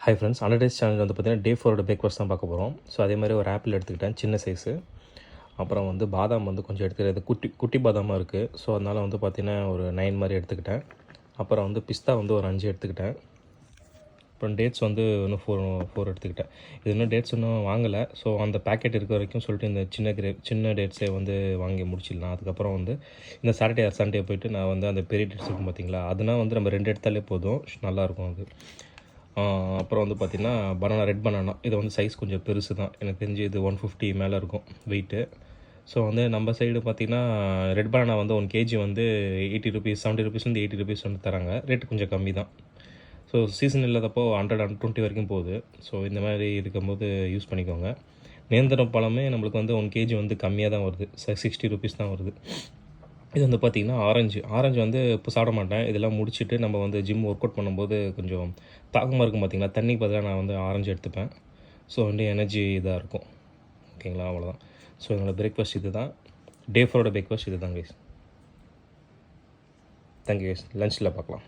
Hi friends, 100 days channel வந்து பார்த்தீங்கன்னா டே 4 breakfast தான் பார்க்க போகிறோம். ஸோ அதே மாதிரி ஒரு ஆப்பிள் எடுத்துக்கிட்டேன், சின்ன சைஸு. அப்புறம் வந்து பாதாம் வந்து கொஞ்சம் எடுத்துக்கிறது, குட்டி குட்டி பாதாமாக இருக்குது. ஸோ அதனால் வந்து பார்த்தீங்கன்னா ஒரு 9 மாதிரி எடுத்துக்கிட்டேன். அப்புறம் வந்து பிஸ்தா வந்து ஒரு 5 எடுத்துக்கிட்டேன். அப்புறம் டேட்ஸ் வந்து இன்னும் 4 எடுத்துக்கிட்டேன். இது இன்னும் டேட்ஸ் இன்னும் வாங்கலை. ஸோ அந்த பேக்கெட் இருக்க வரைக்கும் சொல்லிட்டு இந்த சின்ன டேட்ஸே வந்து வாங்கி முடிச்சிடலாம். அதுக்கப்புறம் வந்து இந்த சாட்டர்டே சண்டே போயிட்டு நான் வந்து அந்த பெரிய டேட்ஸ் இருக்கும் பார்த்தீங்களா, அதுனா வந்து நம்ம 2 எடுத்தாலே போதும், நல்லாயிருக்கும் அது. அப்புறம் வந்து பார்த்திங்கன்னா ரெட் பனானா, இது வந்து சைஸ் கொஞ்சம் பெருசு தான், எனக்கு தெரிஞ்சு இது 150 மேலே இருக்கும் வெயிட்டு. ஸோ வந்து நம்ம சைடு பார்த்திங்கன்னா ரெட் பனானா வந்து 1 கேஜி வந்து 80 ருபீஸ், 70 ருபீஸ்லேருந்து 80 ருபீஸ் வந்து தராங்க. ரேட்டு கொஞ்சம் கம்மி தான். ஸோ சீசன் இல்லாதப்போ 100, 120 வரைக்கும் போகுது. ஸோ இந்த மாதிரி இருக்கும்போது யூஸ் பண்ணிக்கோங்க. நேந்திரம் பழமே நம்மளுக்கு வந்து 1 கேஜி வந்து கம்மியாக தான் வருது, 60 ருபீஸ் தான் வருது. இது வந்து பார்த்திங்கன்னா ஆரஞ்சு வந்து இப்போ சாப்பிட மாட்டேன். இதெல்லாம் முடிச்சுட்டு நம்ம வந்து ஜிம் ஒர்க் அவுட் பண்ணும்போது கொஞ்சம் தாகமாக இருக்கும் பார்த்திங்களா, தண்ணிக்கு பதிலாக நான் வந்து ஆரஞ்சு எடுத்துப்பேன். ஸோ வந்து எனர்ஜி இதாக இருக்கும். ஓகேங்களா, அவ்வளோதான். ஸோ என்னோடய பிரேக்ஃபாஸ்ட் இது தான். டே 4 பிரேக்ஃபாஸ்ட் இது தான் கைஸ். Thank you guys. லஞ்சில் பார்க்கலாம்.